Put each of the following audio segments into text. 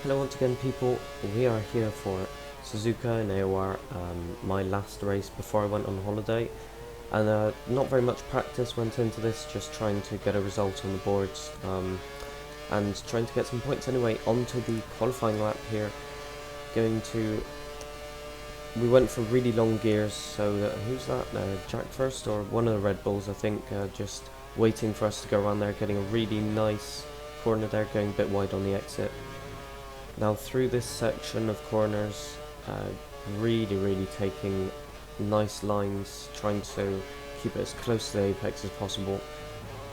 Hello once again people, we are here for Suzuka and AOR, my last race before I went on holiday, and not very much practice went into this, just trying to get a result on the boards, and trying to get some points anyway. Onto the qualifying lap here, we went for really long gears, so who's that, Jack first, or one of the Red Bulls I think, just waiting for us to go around there, getting a really nice corner there, going a bit wide on the exit. Now through this section of corners, really taking nice lines, trying to keep it as close to the apex as possible.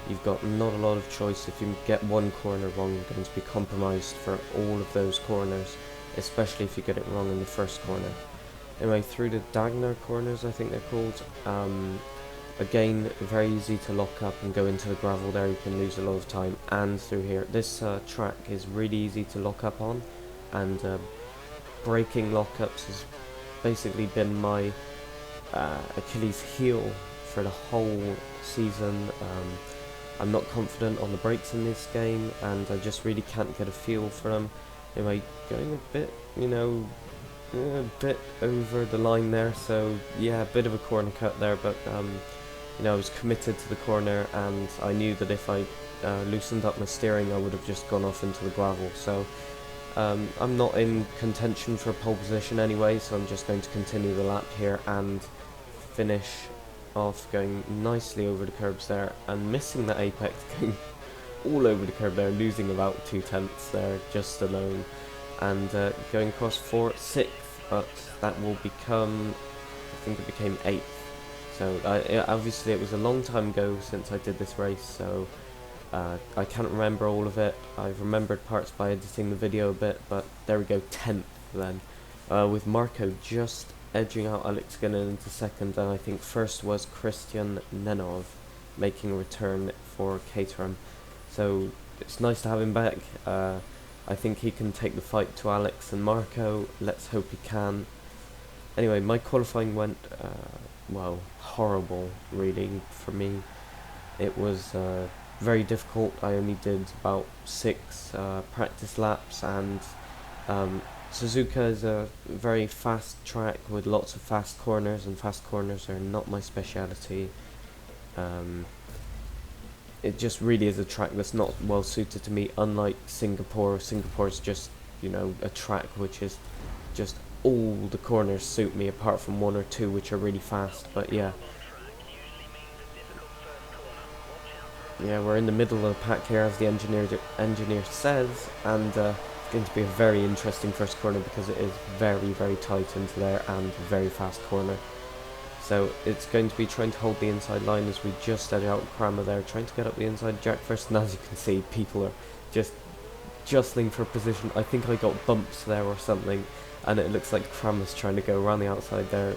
You've got not a lot of choice. If you get one corner wrong, you're going to be compromised for all of those corners, especially if you get it wrong in the first corner. Anyway, through the Dagner corners, I think they're called, again, very easy to lock up and go into the gravel there. You can lose a lot of time. And through here, this track is really easy to lock up on, and breaking lockups has basically been my Achilles heel for the whole season. I'm not confident on the brakes in this game, and I just really can't get a feel for them. Anyway, going a bit, a bit over the line there, so yeah, a bit of a corner cut there, but I was committed to the corner, and I knew that if I loosened up my steering I would have just gone off into the gravel. So I'm not in contention for a pole position anyway, so I'm just going to continue the lap here and finish off going nicely over the curbs there, and missing the apex, going all over the curb there, losing about 2/10 there just alone, and going across for 6th, but that will become, I think it became 8th. So obviously it was a long time ago since I did this race, so I can't remember all of it. I've remembered parts by editing the video a bit, but there we go, 10th then, with Marco just edging out Alex Guinan into 2nd, and I think 1st was Christian Nenov making a return for Caterham. So it's nice to have him back. I think he can take the fight to Alex and Marco. Let's hope he can. Anyway, my qualifying went, well, horrible really for me. It was very difficult. I only did about 6 practice laps, and Suzuka is a very fast track with lots of fast corners, and fast corners are not my speciality. It just really is a track that's not well suited to me, unlike Singapore. Singapore is just, a track which is just all the corners suit me, apart from 1 or 2 which are really fast. But yeah, we're in the middle of the pack here, as the engineer says, and it's going to be a very interesting first corner because it is very tight into there, and a very fast corner. So it's going to be trying to hold the inside line as we just edge out Kramma there, trying to get up the inside Jack first, and as you can see, people are just jostling for position. I think I got bumps there or something, and it looks like Kramma's trying to go around the outside there.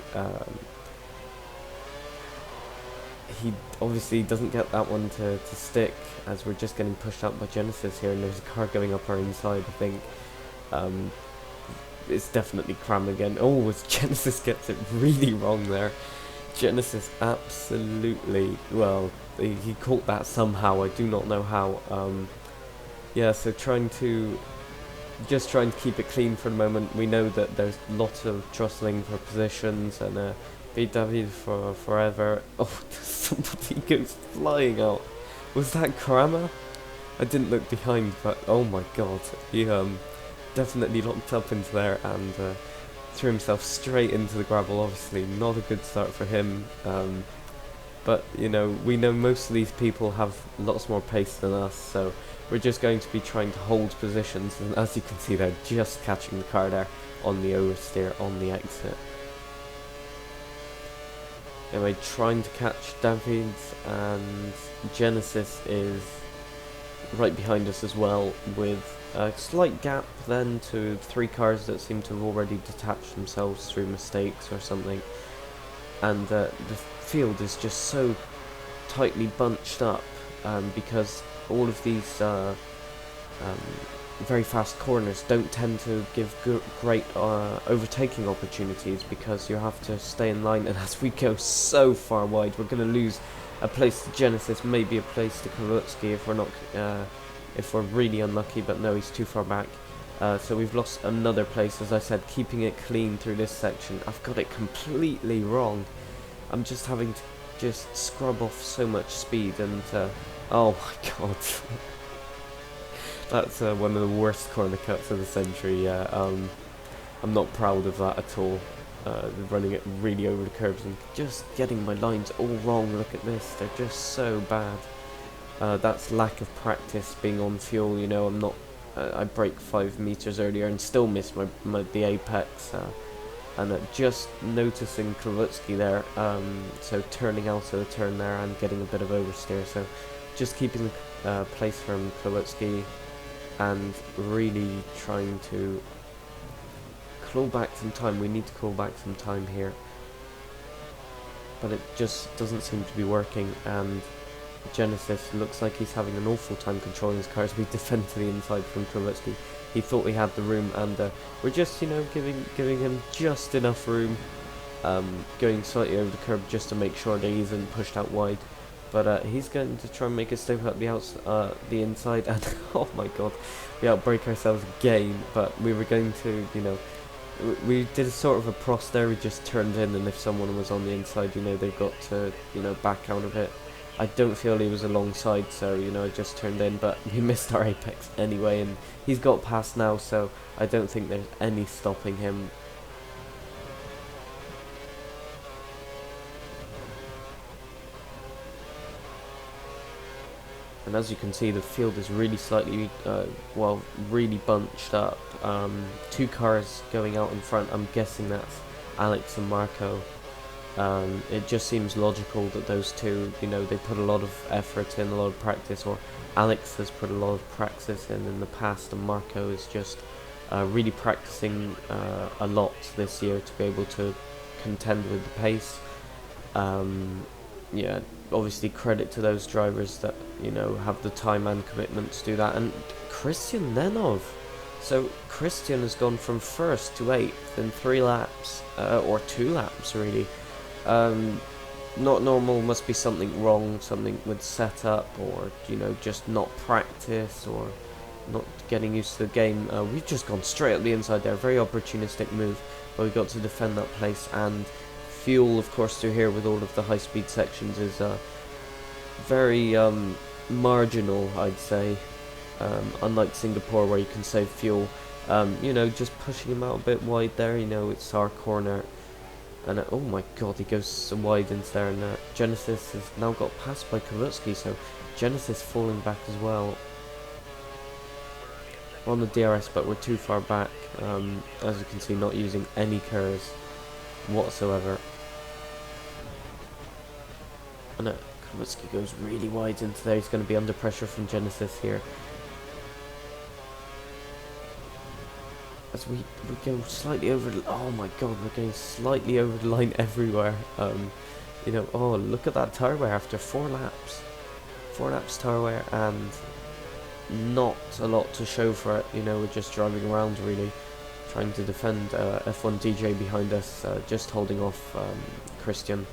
He obviously doesn't get that one to stick, as we're just getting pushed up by Genesis here, and there's a car going up our inside, I think. It's definitely Kramma again. Oh, as Genesis gets it really wrong there. Genesis absolutely, well, he caught that somehow, I do not know how. Yeah, so trying to keep it clean for the moment. We know that there's lots of jostling for positions, and beat David for forever. Oh, somebody goes flying out. Was that Kramma? I didn't look behind, but oh my god, he definitely locked up into there, and threw himself straight into the gravel. Obviously not a good start for him, but we know most of these people have lots more pace than us, so we're just going to be trying to hold positions, and as you can see, they're just catching the car there on the oversteer on the exit. Anyway, trying to catch Davids, and Genesis is right behind us as well, with a slight gap then to 3 cars that seem to have already detached themselves through mistakes or something, and the field is just so tightly bunched up, because all of these very fast corners don't tend to give great overtaking opportunities, because you have to stay in line, and as we go so far wide, we're going to lose a place to Genesis, maybe a place to Kowalski if we're not if we're really unlucky, but no, he's too far back. So we've lost another place, as I said, keeping it clean through this section. I've got it completely wrong. I'm just having to just scrub off so much speed, and oh my god. That's one of the worst corner cuts of the century, yeah. I'm not proud of that at all. Running it really over the curves and just getting my lines all wrong. Look at this, they're just so bad. That's lack of practice being on fuel, you know. I'm not I brake 5 meters earlier and still missed the apex, and just noticing Klutsky there, so turning out of the turn there and getting a bit of oversteer, so just keeping the place from Klutsky and really trying to claw back some time. We need to claw back some time here, but it just doesn't seem to be working, and Genesis looks like he's having an awful time controlling his car as we defend to the inside from Klutsky. He thought he had the room, and we're just, you know, giving him just enough room, going slightly over the curb just to make sure that he isn't pushed out wide. But he's going to try and make a step up the inside, and oh my god, we outbrake ourselves again. But we were going to, you know, we did a sort of a pros there. We just turned in, and if someone was on the inside, you know, they've got to, you know, back out of it. I don't feel he was alongside, so, you know, I just turned in, but we missed our apex anyway, and he's got past now, so I don't think there's any stopping him. And as you can see, the field is really slightly, well, really bunched up. 2 cars going out in front. I'm guessing that's Alex and Marco. It just seems logical that those two, you know, they put a lot of effort in, a lot of practice, or Alex has put a lot of practice in the past, and Marco is just really practicing a lot this year to be able to contend with the pace. Yeah, obviously credit to those drivers that, you know, have the time and commitment to do that. And Christian Nenov. So Christian has gone from 1st to 8th in 3 laps, or 2 laps really. Not normal, must be something wrong, something with setup, or, you know, just not practice, or not getting used to the game. We've just gone straight up the inside there, very opportunistic move, but we got to defend that place. And fuel, of course, through here with all of the high-speed sections is very marginal, I'd say. Unlike Singapore, where you can save fuel, you know, just pushing him out a bit wide there. You know, it's our corner. And oh my god, he goes so wide into there, and Genesis has now got passed by Klutsky, so Genesis falling back as well. We're on the DRS, but we're too far back, as you can see, not using any curves whatsoever. And Klutsky goes really wide into there. He's going to be under pressure from Genesis here. As we go slightly over the, oh my god, we're going slightly over the line everywhere. You know, oh, look at that tyre wear after 4 laps. 4 laps tyre wear, and not a lot to show for it. You know, we're just driving around really, trying to defend F1 DJ behind us, just holding off Christian.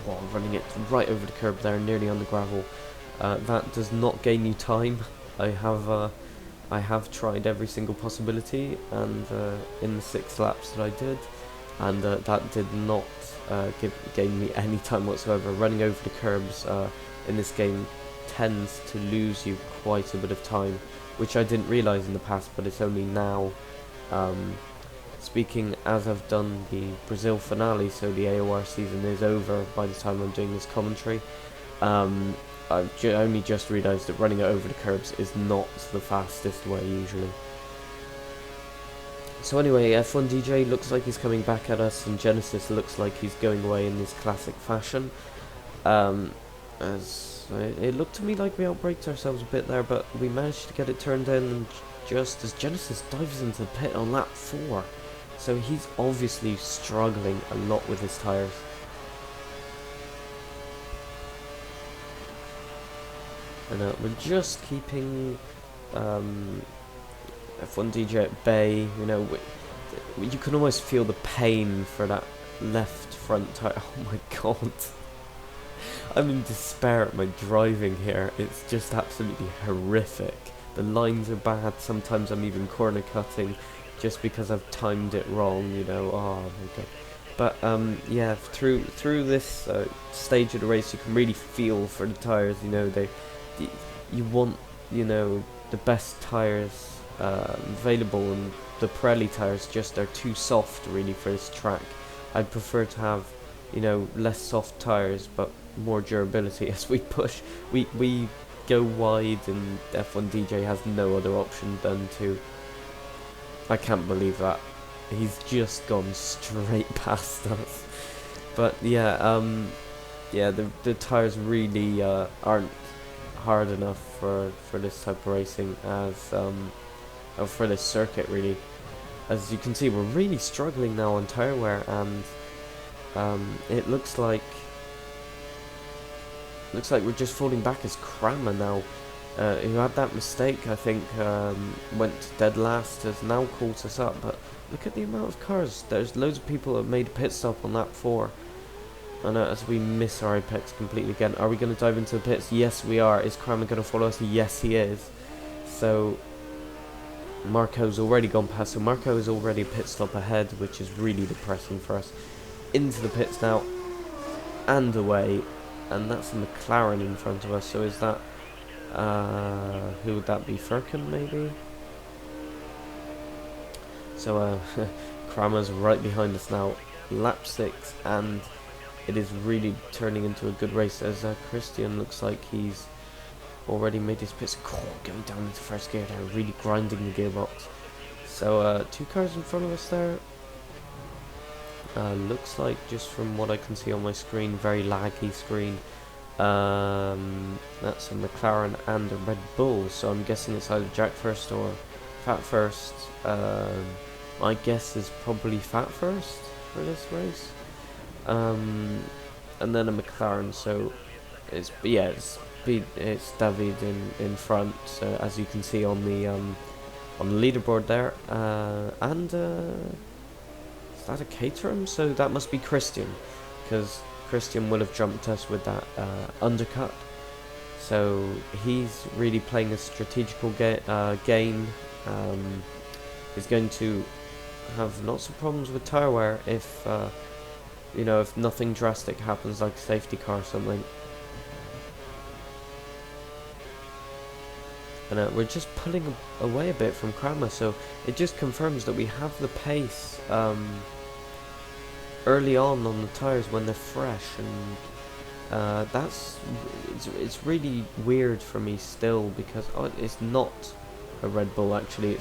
Wow, running it right over the curb there, nearly on the gravel. That does not gain you time. I have tried every single possibility, and in the 6 laps that I did, and that did not gain me any time whatsoever. Running over the curbs in this game tends to lose you quite a bit of time, which I didn't realise in the past, but it's only now. Speaking as I've done the Brazil finale, so the AOR season is over by the time I'm doing this commentary. I've only just realised that running it over the curbs is not the fastest way usually. So anyway, F1 DJ looks like he's coming back at us, and Genesis looks like he's going away in this classic fashion. As it looked to me like we outbraked ourselves a bit there, but we managed to get it turned in, and just as Genesis dives into the pit on lap 4. So he's obviously struggling a lot with his tyres. And we're just keeping F1 DJ at bay. You know, you can almost feel the pain for that left front tyre. Oh my god. I'm in despair at my driving here. It's just absolutely horrific. The lines are bad. Sometimes I'm even corner cutting just because I've timed it wrong, you know. Oh my god. But yeah, through this stage of the race, you can really feel for the tires. You know, you want, you know, the best tires available, and the Pirelli tires just are too soft really for this track. I'd prefer to have, you know, less soft tires but more durability as we push. We go wide, and F1 DJ has no other option than to. I can't believe that. He's just gone straight past us. But yeah, yeah, the tires really aren't hard enough for this type of racing, as or for this circuit really. As you can see, we're really struggling now on tire wear, and it looks like we're just falling back as Kramma now, who had that mistake, I think, went dead last, has now caught us up. But look at the amount of cars. There's loads of people that have made a pit stop on lap 4. And as we miss our apex completely again. Are we going to dive into the pits? Yes, we are. Is Kramma going to follow us? Yes, he is. So Marco's already gone past. So Marco is already a pit stop ahead, which is really depressing for us. Into the pits now, and away. And that's a McLaren in front of us. So is that... who would that be? Firkin, maybe? So Kramma's right behind us now. Lap 6, and it is really turning into a good race, as Christian looks like he's already made his pits. Going down into first gear there, really grinding the gearbox. So 2 cars in front of us there. Looks like, just from what I can see on my screen, very laggy screen, that's a McLaren and a Red Bull, so I'm guessing it's either Jack first or Fat first. My guess is probably Fat first for this race. And then a McLaren, so it's David in front, so as you can see on the leaderboard there, and is that a Caterham? So that must be Christian, because Christian will have jumped us with that undercut, so he's really playing a strategical game. He's going to have lots of problems with tyre wear if you know, if nothing drastic happens, like a safety car or something. And we're just pulling away a bit from Kramma, so it just confirms that we have the pace early on the tyres when they're fresh, and it's really weird for me still, because it's not a Red Bull actually.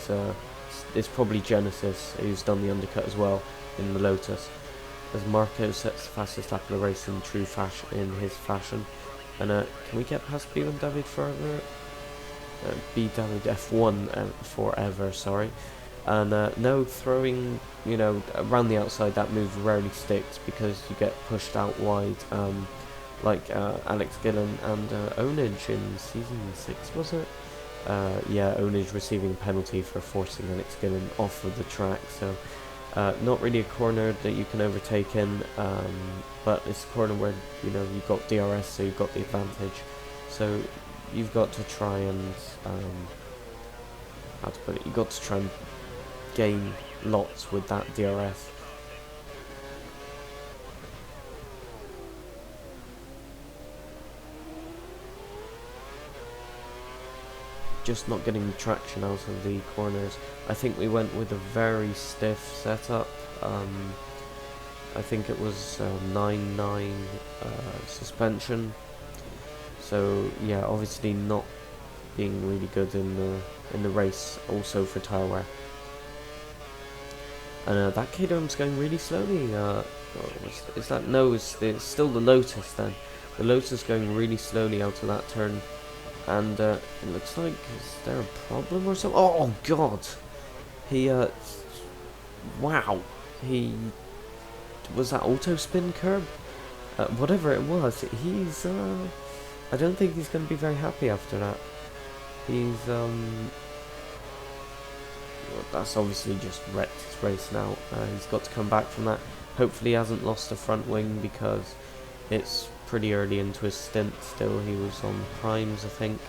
It's probably Genesis who's done the undercut as well in the Lotus, as Marco sets the fastest lap of the race in true fashion, in his fashion. And can we get past B1 David forever? B David F1 forever, sorry. And no, throwing, you know, around the outside, that move rarely sticks because you get pushed out wide, like Alex Gillen and Onage in season 6, was it? Yeah, Onage receiving a penalty for forcing Alex Gillen off of the track, so not really a corner that you can overtake in, but it's a corner where, you know, you've got DRS, so you've got the advantage. So you've got to try and how to put it? You've got to try and gain lots with that DRS. Just not getting the traction out of the corners. I think we went with a very stiff setup. I think it was 9.9 suspension. So yeah, obviously not being really good in the race. Also for tyre wear. And that K-Dome's going really slowly. Is that, no? It's still the Lotus then. The Lotus going really slowly out of that turn. And it looks like, is there a problem or something? Oh god! He, wow! He, was that auto spin curb? Whatever it was, he's, I don't think he's going to be very happy after that. He's, well, that's obviously just wrecked his race now. He's got to come back from that. Hopefully he hasn't lost the front wing, because it's pretty early into his stint still. He was on primes, I think.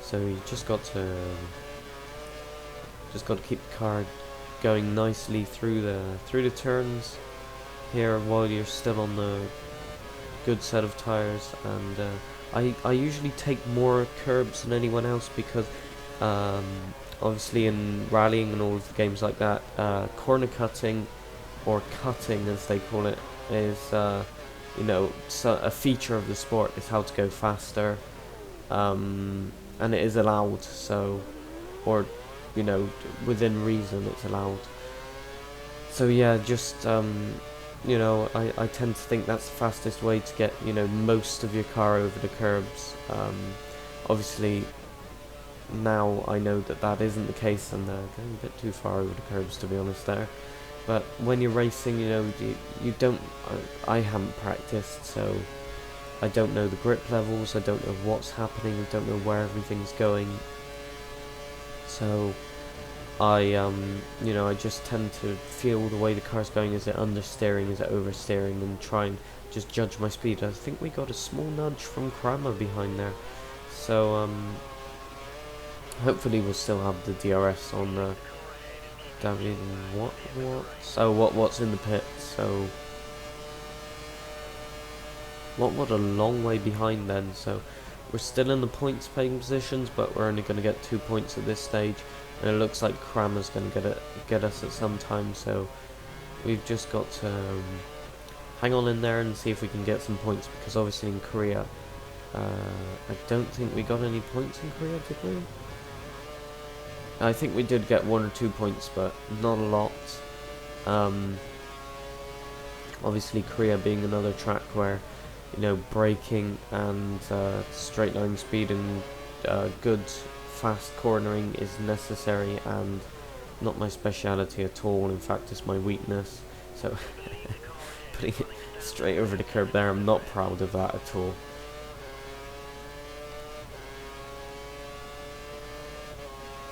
So you just got to keep the car going nicely through the turns here while you're still on the good set of tires. And I usually take more curbs than anyone else because obviously in rallying and all of the games like that, corner cutting, or cutting as they call it, is a feature of the sport, is how to go faster, and it is allowed, so, or within reason it's allowed. So yeah, just I tend to think that's the fastest way to get most of your car over the curbs. Obviously now I know that isn't the case, and they're going a bit too far over the curbs, to be honest there. But when you're racing, you don't. I haven't practiced, so I don't know the grip levels. I don't know what's happening. I don't know where everything's going. So I just tend to feel the way the car's going. Is it understeering? Is it oversteering? And try and just judge my speed. I think we got a small nudge from Kramma behind there. So hopefully we'll still have the DRS on. David, what's in the pit? So what a long way behind then. So we're still in the points paying positions, but we're only going to get 2 points at this stage, and it looks like Kramma's going to get us at some time. So we've just got to hang on in there and see if we can get some points, because obviously in Korea, I don't think we got any points in Korea, did we? I think we did get 1 or 2 points, but not a lot. Obviously Korea being another track where, braking and straight line speed and good fast cornering is necessary, and not my speciality at all. In fact, it's my weakness. So putting it straight over the curb there, I'm not proud of that at all.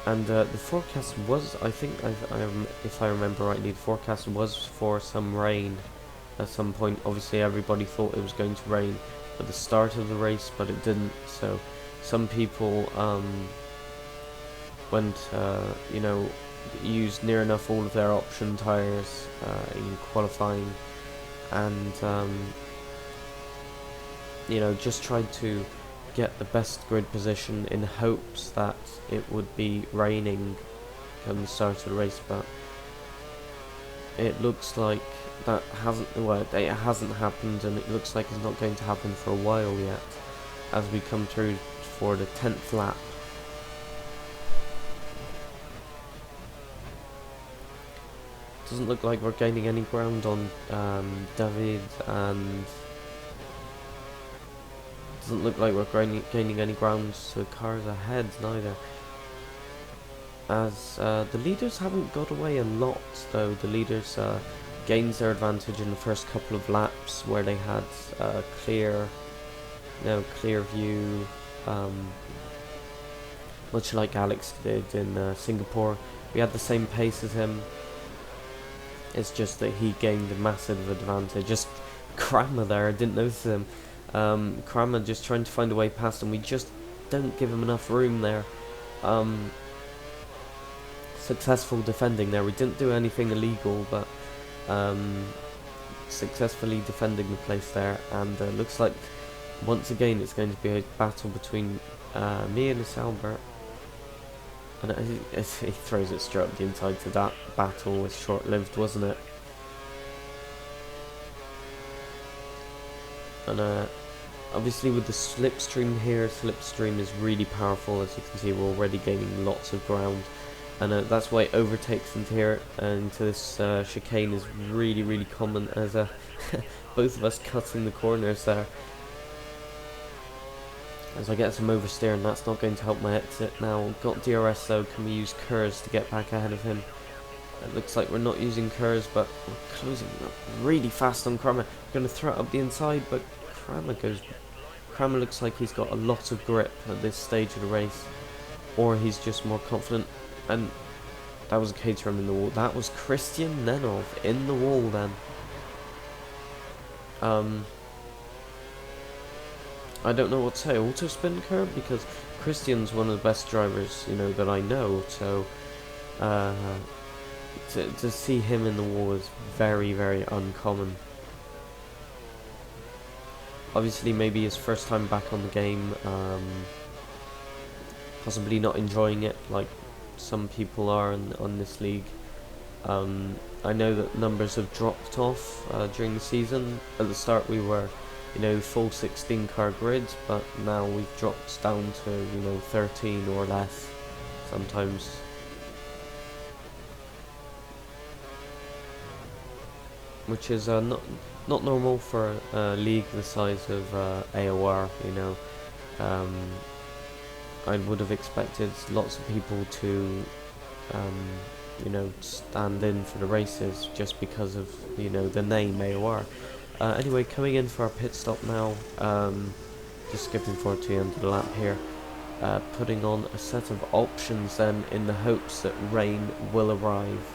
And the forecast was, I think, if I remember rightly, the forecast was for some rain at some point. Obviously everybody thought it was going to rain at the start of the race, but it didn't. So some people used near enough all of their option tyres in qualifying, and just tried to get the best grid position in hopes that it would be raining come the start of the race. But it looks like that it hasn't happened, and it looks like it's not going to happen for a while yet, as we come through for the 10th lap. Doesn't look like we're gaining any ground on David, and doesn't look like we're gaining any ground to the cars ahead neither, as the leaders haven't got away a lot, though. The leaders gained their advantage in the first couple of laps, where they had clear view, much like Alex did in Singapore. We had the same pace as him. It's just that he gained a massive advantage. Just Kramma there, I didn't notice him. Kramma just trying to find a way past, and we just don't give him enough room there. Successful defending there. We didn't do anything illegal, but successfully defending the place there. And looks like once again it's going to be a battle between me and Albert. And he throws it straight up the inside, so that battle was short-lived, wasn't it? And obviously with the slipstream here, slipstream is really powerful. As you can see, we're already gaining lots of ground, and that's why overtakes into here, into this chicane is really, really common, as both of us cutting the corners there. As I get some oversteer, and that's not going to help my exit now. Got DRS though. Can we use curves to get back ahead of him? It looks like we're not using curves, but we're closing up really fast on Kramma. Going to throw it up the inside, but Kramma looks like he's got a lot of grip at this stage of the race, or he's just more confident. And that was a Caterham in the wall. That was Christian Nenov in the wall then. I don't know what to say. Auto spin curb, because Christian's one of the best drivers, you know, that I know. So to see him in the wall is very, very uncommon. Obviously, maybe his first time back on the game, possibly not enjoying it like some people are on this league. I know that numbers have dropped off during the season. At the start we were, you know, full 16 car grids, but now we've dropped down to, you know, 13 or less sometimes. Which is not normal for a league the size of AOR, you know. I would have expected lots of people to you know, stand in for the races just because of, you know, the name AOR. Anyway, coming in for our pit stop now, just skipping forward to the end of the lap here, putting on a set of options then in the hopes that rain will arrive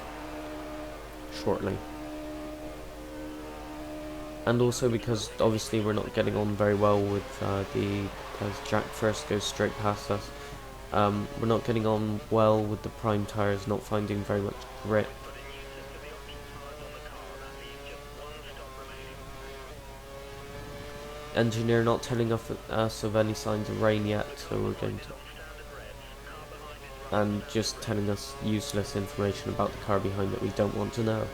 shortly. And also because obviously we're not getting on very well with as Jack first goes straight past us. We're not getting on well with the prime tyres, not finding very much grip. Engineer not telling us of any signs of rain yet, so we're going to... And just telling us useless information about the car behind that we don't want to know.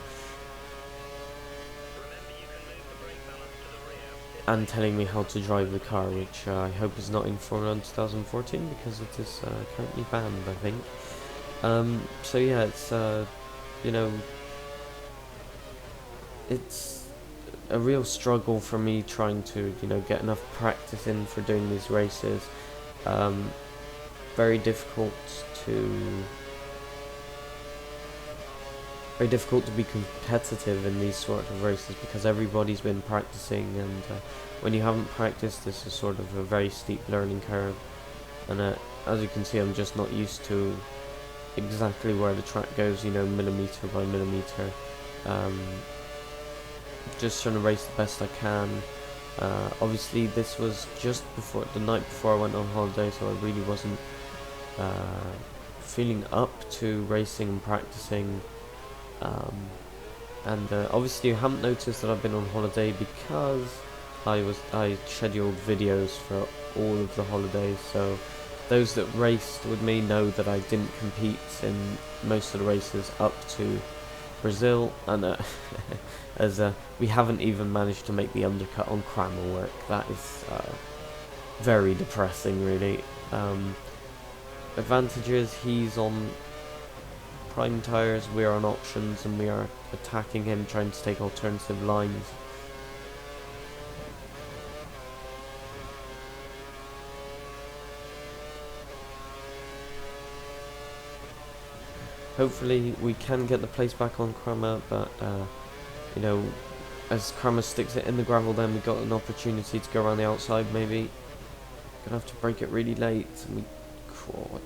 And telling me how to drive the car, which I hope is not in Formula 2014 because it is currently banned, I think. So yeah, it's you know, it's a real struggle for me trying to, you know, get enough practice in for doing these races. Very difficult to be competitive in these sort of races because everybody's been practicing, and when you haven't practiced, this is sort of a very steep learning curve. And as you can see, I'm just not used to exactly where the track goes, you know, millimeter by millimeter. Just trying to race the best I can. Obviously, this was just before the night before I went on holiday, so I really wasn't feeling up to racing and practicing. And obviously you haven't noticed that I've been on holiday because I scheduled videos for all of the holidays, so those that raced with me know that I didn't compete in most of the races up to Brazil, and as we haven't even managed to make the undercut on Kramma work. That is very depressing, really. Advantages: he's on prime tyres, we are on options, and we are attacking him, trying to take alternative lines. Hopefully we can get the place back on Kramma, but you know, as Kramma sticks it in the gravel, then we got an opportunity to go around the outside. Maybe gonna have to break it really late, and we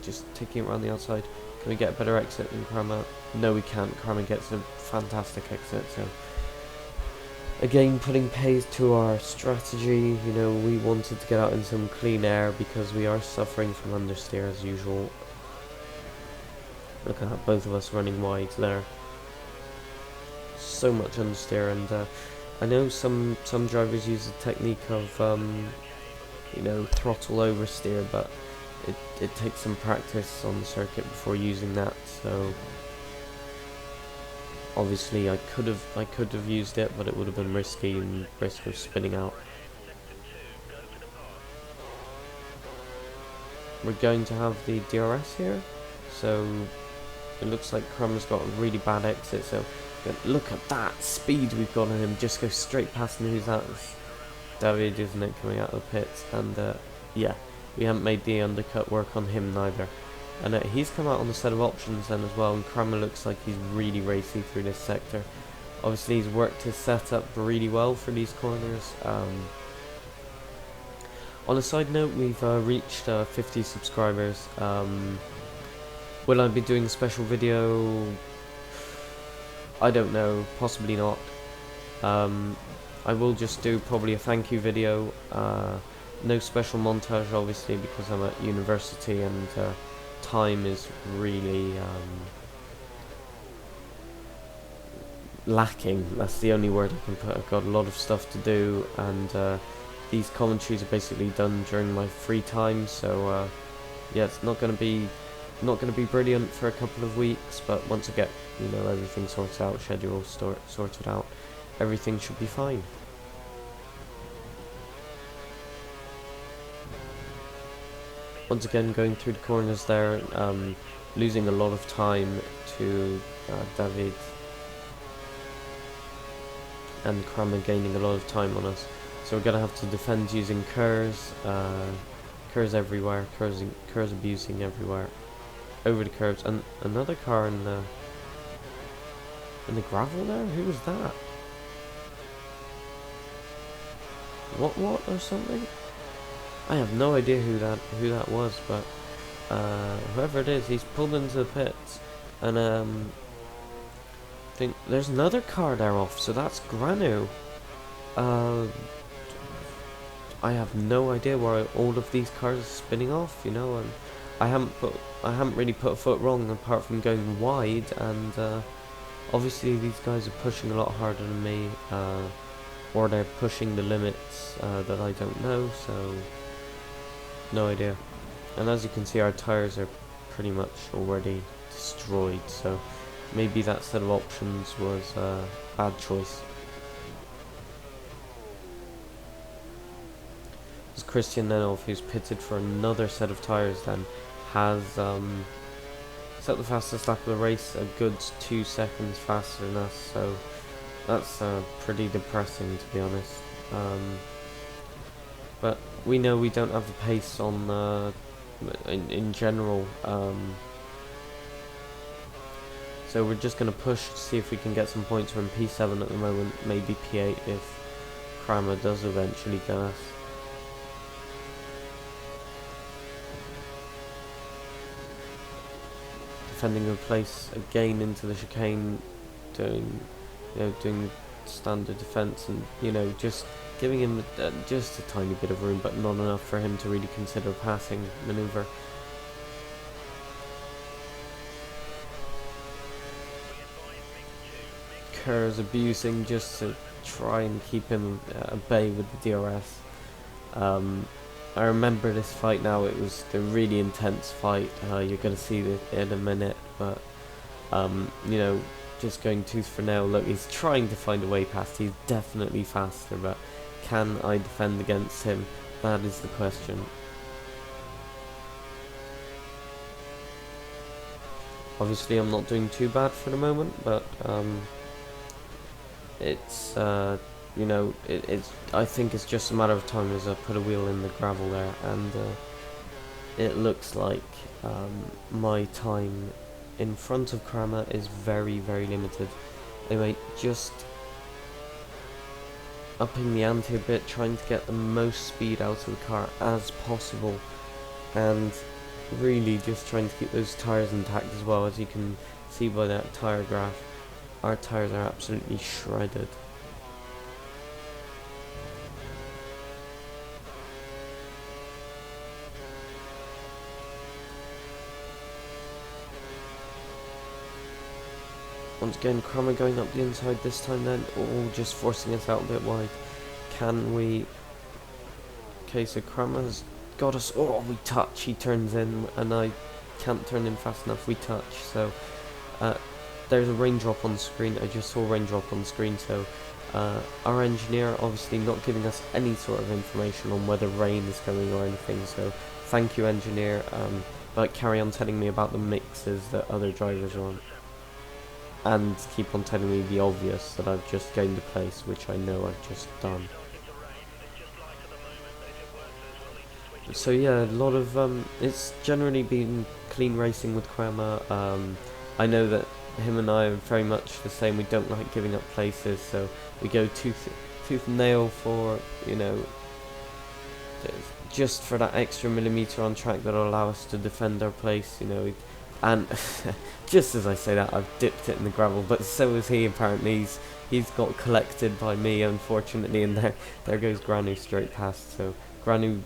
just taking it around the outside. Can we get a better exit than Kramma? No, we can't. Kramma gets a fantastic exit, so again, putting pace to our strategy. You know, we wanted to get out in some clean air because we are suffering from understeer as usual. Look at both of us running wide there. So much understeer, and I know some drivers use the technique of you know, throttle oversteer, but it takes some practice on the circuit before using that. So obviously I could have used it, but it would have been risky and risk of spinning out. We're going to have the DRS here, so it looks like Kramma's got a really bad exit. So look at that speed we've got on him, just go straight past him. Who's that? David, isn't it, coming out of the pits? And yeah, we haven't made the undercut work on him neither. And he's come out on the set of options then as well, and Kramma looks like he's really racing through this sector. Obviously he's worked his setup really well for these corners. On a side note, we've reached 50 subscribers. Will I be doing a special video? I don't know, possibly not. I will just do probably a thank you video. No special montage, obviously, because I'm at university and time is really lacking. That's the only word I can put. I've got a lot of stuff to do, and these commentaries are basically done during my free time. So yeah, it's not going to be brilliant for a couple of weeks, but once I get everything sorted out, schedule sorted out, everything should be fine. Once again, going through the corners there, losing a lot of time to David, and Kramma gaining a lot of time on us. So we're going to have to defend using curves, curves everywhere, curves abusing everywhere, over the curves, and another car in the gravel there? Who was that? What or something? I have no idea who that was, but whoever it is, he's pulled into the pits, and I think there's another car there off, so that's Granu. I have no idea where all of these cars are spinning off, and I haven't really put a foot wrong apart from going wide, and obviously these guys are pushing a lot harder than me, or they're pushing the limits that I don't know, so no idea. And as you can see, our tires are pretty much already destroyed, so maybe that set of options was a bad choice. As Christian Nenov, who's pitted for another set of tires, then has set the fastest lap of the race, a good 2 seconds faster than us, so that's pretty depressing, to be honest. But we know we don't have the pace on in general, so we're just going to push to see if we can get some points. We're in P7 at the moment, maybe P8 if Kramma does eventually get us. Defending a place again into the chicane, doing the standard defense, and just giving him just a tiny bit of room, but not enough for him to really consider a passing maneuver. Kerr's abusing just to try and keep him at bay with the DRS. I remember this fight now. It was a really intense fight. You're going to see it in a minute, but just going tooth for nail. Look, he's trying to find a way past. He's definitely faster, but can I defend against him? That is the question. Obviously, I'm not doing too bad for the moment, but it's I think it's just a matter of time as I put a wheel in the gravel there, and it looks like my time in front of Kramma is very, very limited. Anyway, just upping the ante a bit, trying to get the most speed out of the car as possible, and really just trying to keep those tires intact as well. As you can see by that tire graph, our tires are absolutely shredded. Once again, Kramma going up the inside this time then, or just forcing us out a bit wide. Can we... Okay, so Kramma's got us... Oh, we touch, he turns in, and I can't turn in fast enough, we touch, so... there's a raindrop on the screen. I just saw a raindrop on the screen, so our engineer obviously not giving us any sort of information on whether rain is coming or anything, so thank you, engineer, but carry on telling me about the mixes that other drivers are on. And keep on telling me the obvious, that I've just gained a place, which I know I've just done. So yeah, a lot of it's generally been clean racing with Kramma. I know that him and I are very much the same. We don't like giving up places, so we go tooth and nail for just for that extra millimetre on track that'll allow us to defend our place. And just as I say that, I've dipped it in the gravel, but so is he. Apparently, he's got collected by me, unfortunately, and there goes Granu straight past. So Granu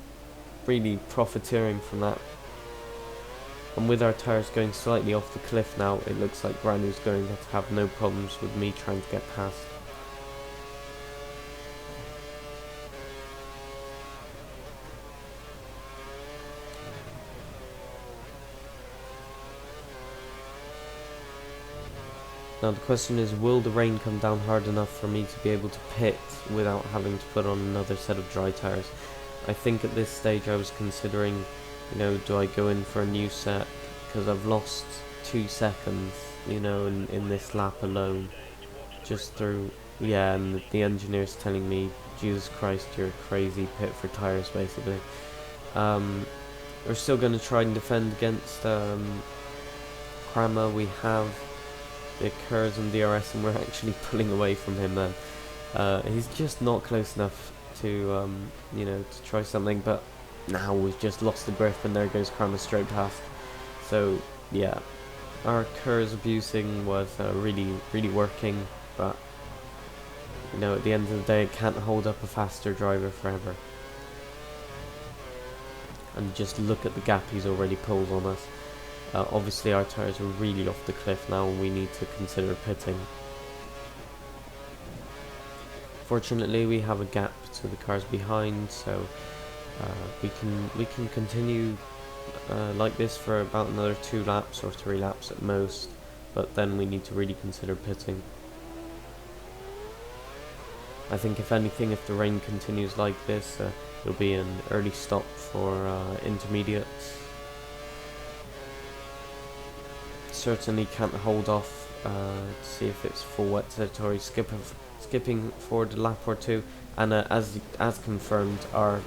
really profiteering from that. And with our tyres going slightly off the cliff now, it looks like Granu's going to have no problems with me trying to get past. Now the question is, will the rain come down hard enough for me to be able to pit without having to put on another set of dry tyres? I think at this stage I was considering, do I go in for a new set? Because I've lost 2 seconds, in this lap alone. Just through, yeah, and the engineer's telling me, Jesus Christ, you're crazy, pit for tyres, basically. We're still going to try and defend against Kramma. We have the Kurz and DRS, and we're actually pulling away from him then. He's just not close enough to, to try something, but now we've just lost the grip, and there goes Kramma straight past. So, yeah, our Kurz abusing was really, really working, but, at the end of the day, it can't hold up a faster driver forever. And just look at the gap he's already pulled on us. Obviously our tyres are really off the cliff now, and we need to consider pitting. Fortunately we have a gap to the cars behind, so we can continue like this for about another 2 laps or 3 laps at most, but then we need to really consider pitting. I think if anything, if the rain continues like this, it'll be an early stop for intermediates. Certainly can't hold off to see if it's full wet territory, skipping forward a lap or 2, and as confirmed, our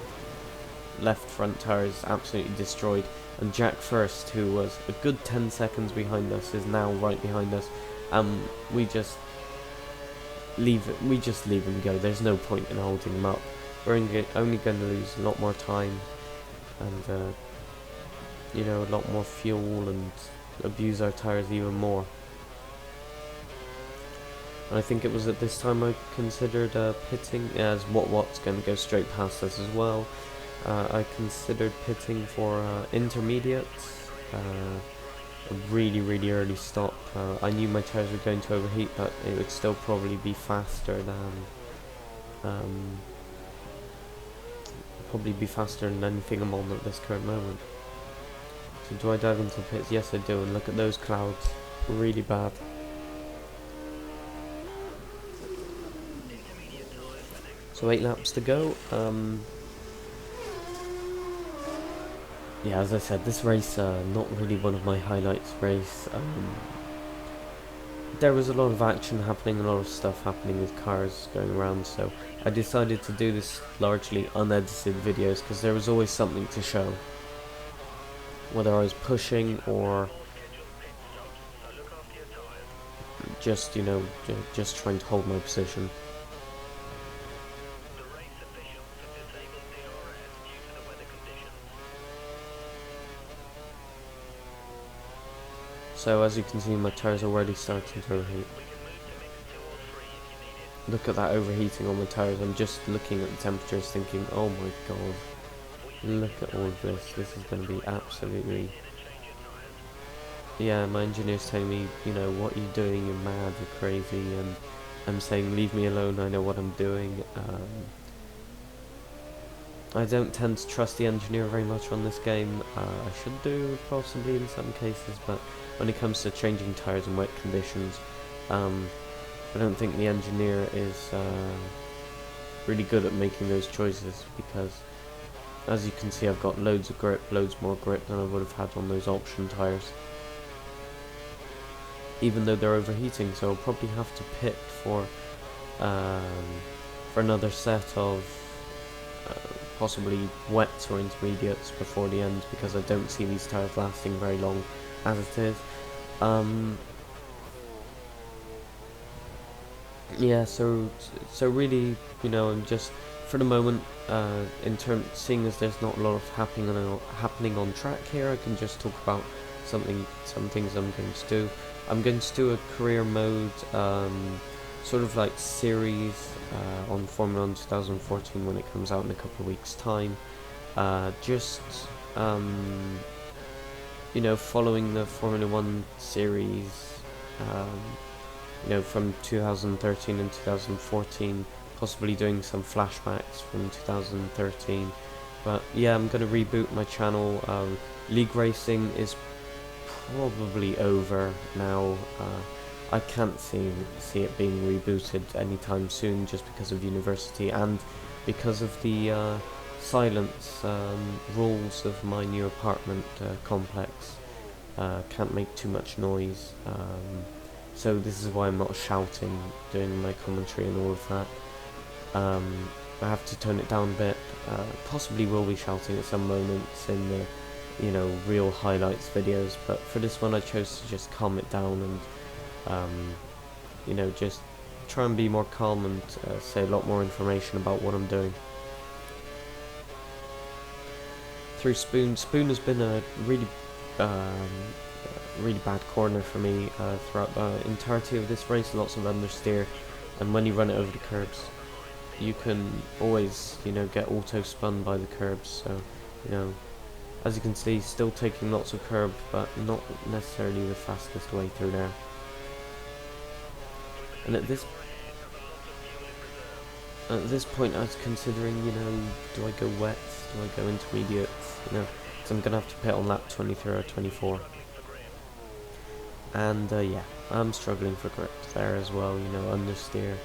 left front tyre is absolutely destroyed, and Jack First, who was a good 10 seconds behind us, is now right behind us. We just leave him go. There's no point in holding him up. We're only going to lose a lot more time, and a lot more fuel, and abuse our tyres even more. And I think it was at this time I considered pitting, as Watt's going to go straight past us as well. I considered pitting for intermediates, a really, really early stop. I knew my tyres were going to overheat, but it would still probably be faster than anything I'm on at this current moment. So do I dive into pits? Yes I do, and look at those clouds, really bad. So 8 laps to go. Yeah, as I said, this race, not really one of my highlights race. There was a lot of action happening, a lot of stuff happening with cars going around, so I decided to do this largely unedited videos, because there was always something to show. Whether I was pushing or just, just trying to hold my position. So as you can see, my tyres are already starting to overheat. Look at that overheating on my tyres. I'm just looking at the temperatures thinking, oh my god, look at all of this. This is going to be absolutely... Yeah, my engineer's telling me, what are you doing? You're mad, you're crazy. And I'm saying, leave me alone, I know what I'm doing. I don't tend to trust the engineer very much on this game. I should do, possibly, in some cases, but when it comes to changing tyres in wet conditions, I don't think the engineer is really good at making those choices, because as you can see, I've got loads of grip, loads more grip than I would have had on those option tyres, even though they're overheating. So I'll probably have to pit for another set of possibly wets or intermediates before the end, because I don't see these tyres lasting very long as it is. Yeah, so really, I'm just, for the moment, seeing as there's not a lot of happening on track here, I can just talk about some things I'm going to do. I'm going to do a career mode sort of like series on Formula 1 2014 when it comes out in a couple of weeks' time. Just you know, following the Formula 1 series, um, you know, from 2013 and 2014, possibly doing some flashbacks from 2013. But yeah, I'm gonna reboot my channel. League racing is probably over now. I can't see it being rebooted anytime soon, just because of university and because of the silence rules of my new apartment complex. Can't make too much noise, so this is why I'm not shouting during my commentary and all of that. I have to tone it down a bit. Possibly will be shouting at some moments in the, you know, real highlights videos, but for this one I chose to just calm it down and you know, just try and be more calm and say a lot more information about what I'm doing. Through Spoon has been a really really bad corner for me throughout the entirety of this race. Lots of understeer, and when you run it over the curbs, you can always, you know, get auto spun by the curbs. So, you know, as you can see, still taking lots of curb, but not necessarily the fastest way through there. And at this point, I was considering, you know, do I go wets? Do I go intermediates? You know, because I'm gonna have to pit on lap 23 or 24. And yeah, I'm struggling for grip there as well. You know, understeer.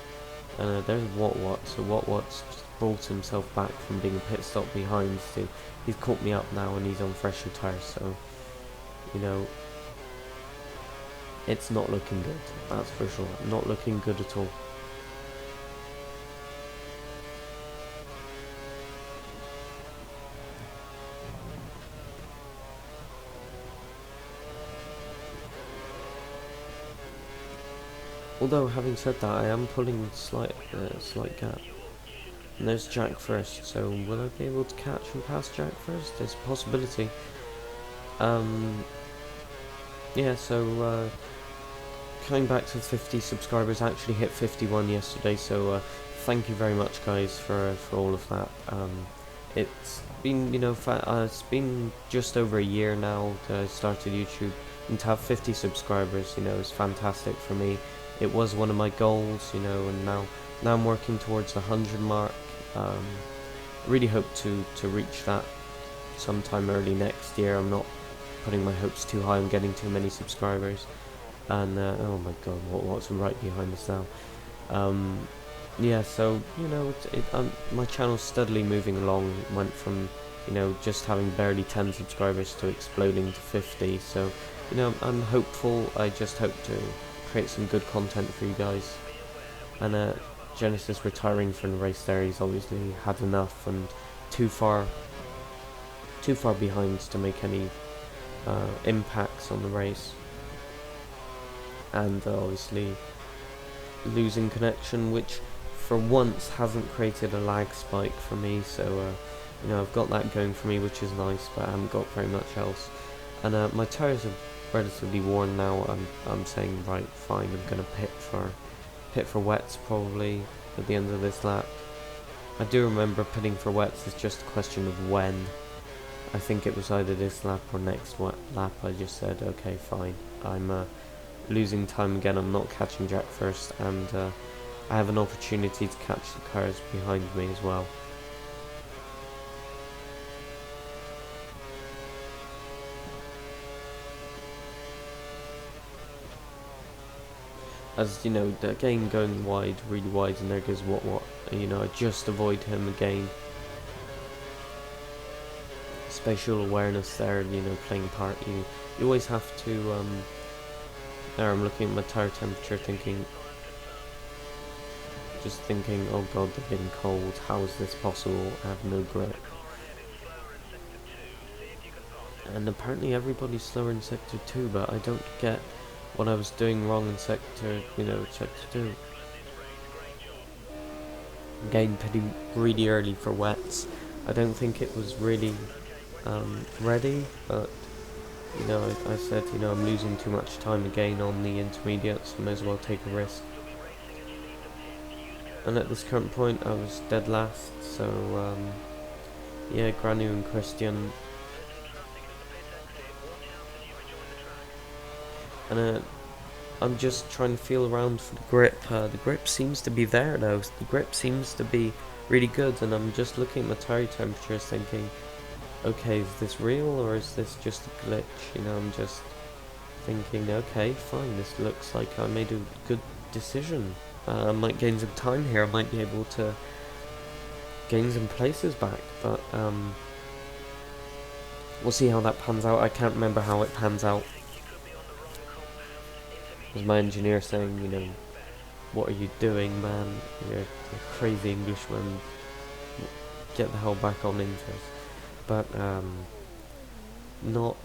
There's What. So What's brought himself back from being a pit stop behind. So he's caught me up now, and he's on fresher tyres. So, you know, it's not looking good. That's for sure. Not looking good at all. Although, having said that, I am pulling slight gap. And there's Jack first, so will I be able to catch and pass Jack first? There's a possibility. Yeah, so coming back to 50 subscribers, I actually hit 51 yesterday, so thank you very much, guys, for all of that. It's been, you know, it's been just over a year now that I started YouTube, and to have 50 subscribers, you know, is fantastic for me. It was one of my goals, you know, and now I'm working towards the 100 mark. Really hope to reach that sometime early next year. I'm not putting my hopes too high on getting too many subscribers. And oh my god, what's right behind us now? Yeah, so, you know, my channel's steadily moving along. It went from, you know, just having barely 10 subscribers to exploding to 50. So, you know, I'm hopeful. I just hope to create some good content for you guys. And Genesis retiring from the race there, he's obviously had enough and too far behind to make any impacts on the race. And obviously losing connection, which for once hasn't created a lag spike for me, so you know, I've got that going for me, which is nice, but I haven't got very much else. And my tyres are relatively worn now. I'm saying, right, fine, I'm gonna pit for wets probably at the end of this lap. I do remember pitting for wets is just a question of when. I think it was either this lap or next lap. I just said, okay, fine, I'm losing time again. I'm not catching Jack first, and I have an opportunity to catch the cars behind me as well. As you know, again going wide, really wide, and there goes What. You know, I just avoid him again. Spatial awareness there, you know, playing part. You always have to. There, I'm looking at my tire temperature, just thinking, oh god, they're getting cold. How is this possible? I have no grip. And apparently everybody's slower in sector 2, but I don't get what I was doing wrong in sector 2. Again, pitting really early for wets. I don't think it was really ready, but you know, I said, you know, I'm losing too much time again on the intermediates, so I may as well take a risk. And at this current point I was dead last, so yeah, Granu and Christian. And I'm just trying to feel around for the grip. The grip seems to be there though. The grip seems to be really good, and I'm just looking at my tire temperatures thinking, okay, is this real or is this just a glitch? You know, I'm just thinking, okay, fine, this looks like I made a good decision. I might gain some time here, I might be able to gain some places back, but we'll see how that pans out. I can't remember how it pans out. There's my engineer saying, you know, what are you doing, man? You're a crazy Englishman. Get the hell back on into this. But, not,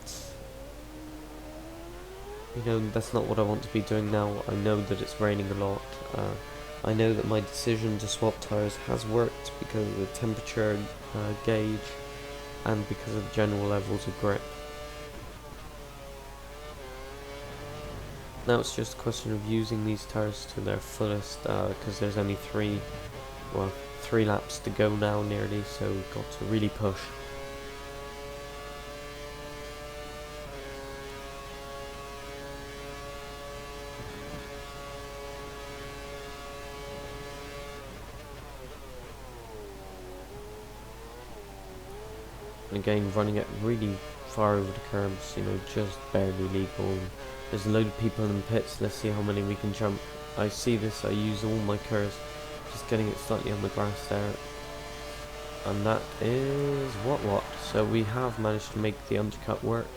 you know, that's not what I want to be doing now. I know that it's raining a lot. I know that my decision to swap tires has worked because of the temperature gauge and because of the general levels of grip. Now it's just a question of using these tires to their fullest, because there's only three laps to go now nearly, so we've got to really push. And again, running it really far over the curbs, you know, just barely legal. There's a load of people in the pits. Let's see how many we can jump. I see this, I use all my curves, just getting it slightly on the grass there. And that is what? So we have managed to make the undercut work,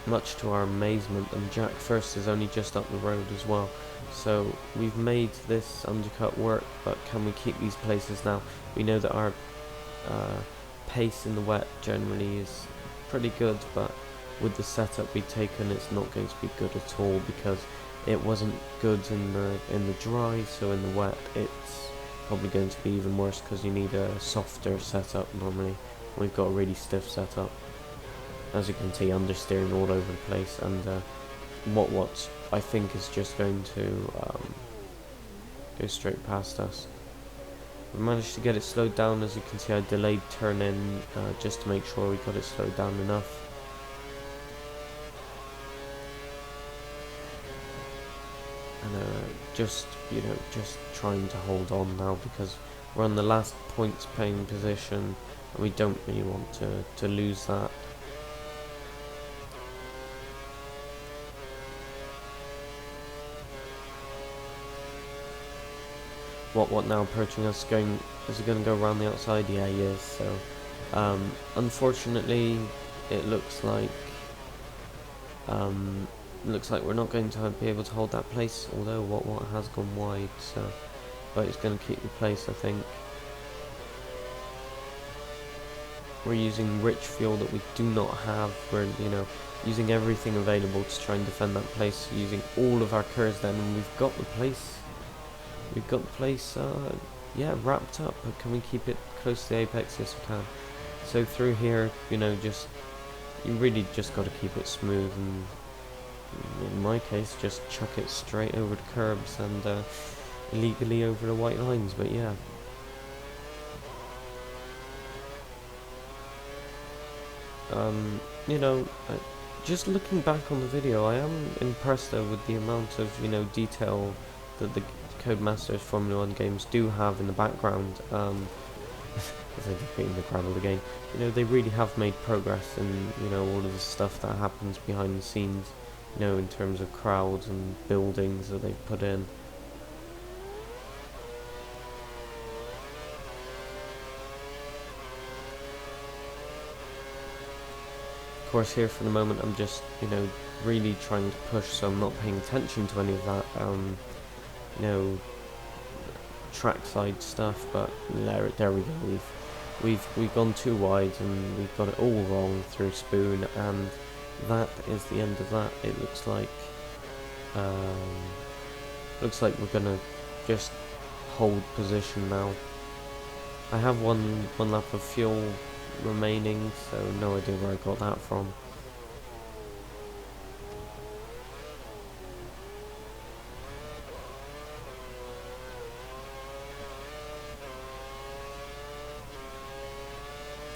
much to our amazement, and Jack First is only just up the road as well. So we've made this undercut work, but can we keep these places now? We know that our pace in the wet generally is pretty good, but with the setup we've taken, it's not going to be good at all because it wasn't good in the dry. So in the wet, it's probably going to be even worse because you need a softer setup normally. We've got a really stiff setup, as you can see, understeering all over the place, and what I think is just going to go straight past us. We managed to get it slowed down. As you can see, I delayed turn in just to make sure we got it slowed down enough. And just trying to hold on now because we're on the last points paying position and we don't really want to lose that. What now approaching us? Is it going to go around the outside? Yeah, he is. So unfortunately it looks like we're not going to be able to hold that place, although what has gone wide, so but it's going to keep the place, I think. We're using rich fuel that we do not have. We're using everything available to try and defend that place, using all of our curves then, and we've got the place yeah, wrapped up. But can we keep it close to the apex? Yes, we can. So through here, you really just got to keep it smooth, and in my case just chuck it straight over the curbs and illegally over the white lines. But yeah, just looking back on the video, I am impressed though with the amount of detail that the Codemasters Formula 1 games do have in the background. As I keep hitting the gravel again, they really have made progress in all of the stuff that happens behind the scenes, in terms of crowds and buildings that they've put in. Of course, here for the moment I'm just really trying to push, so I'm not paying attention to any of that trackside stuff. But there we go, we've gone too wide and we've got it all wrong through Spoon, and that is the end of that. It looks like we're gonna just hold position now. I have one lap of fuel remaining, so no idea where I got that from.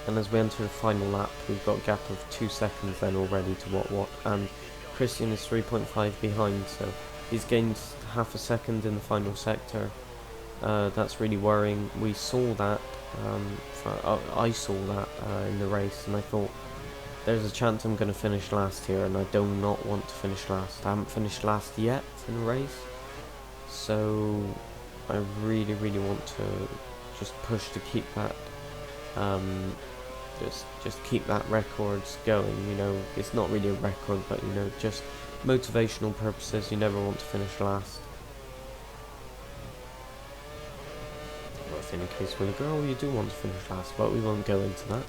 And as we enter the final lap, we've got a gap of 2 seconds then already to what, and Christian is 3.5 behind, so he's gained half a second in the final sector. That's really worrying. We saw that, I saw that in the race, and I thought, there's a chance I'm going to finish last here, and I do not want to finish last. I haven't finished last yet in a race, so I really want to just push to keep that, just keep that records going. You know, it's not really a record, but you know, just motivational purposes. You never want to finish last. Well, if in a case with a girl, you do want to finish last, but we won't go into that.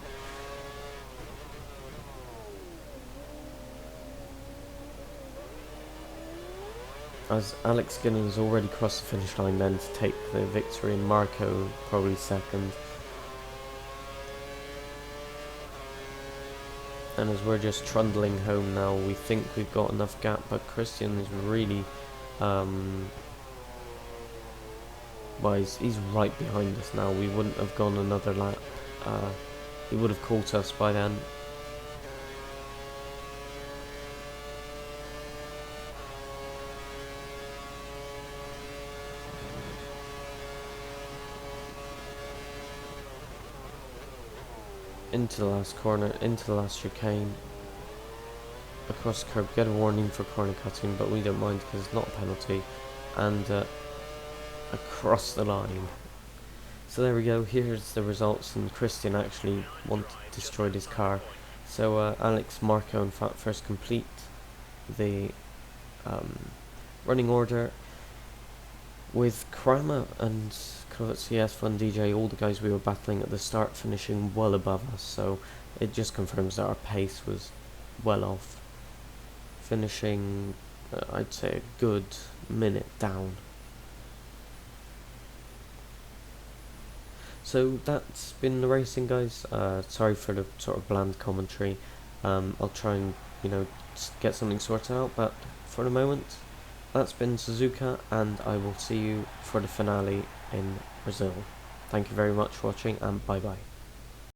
As Alex Ginnon has already crossed the finish line then to take the victory, and Marco probably second. And as we're just trundling home now, we think we've got enough gap, but Christian is really, well, he's right behind us now. We wouldn't have gone another lap. He would have caught us by then. Into the last corner, into the last chicane, across the curb, get a warning for corner cutting, but we don't mind because it's not a penalty, and across the line. So there we go, here's the results, and Christian actually destroyed his car. So Alex, Marco, in fact, first complete the running order, with Kramma and CS Fun DJ, all the guys we were battling at the start, finishing well above us, so it just confirms that our pace was well off, finishing I'd say a good minute down. So that's been the racing, guys. Sorry for the sort of bland commentary. I'll try and, you know, get something sorted out, but for the moment, that's been Suzuka, and I will see you for the finale in Brazil. Thank you very much for watching, and bye bye.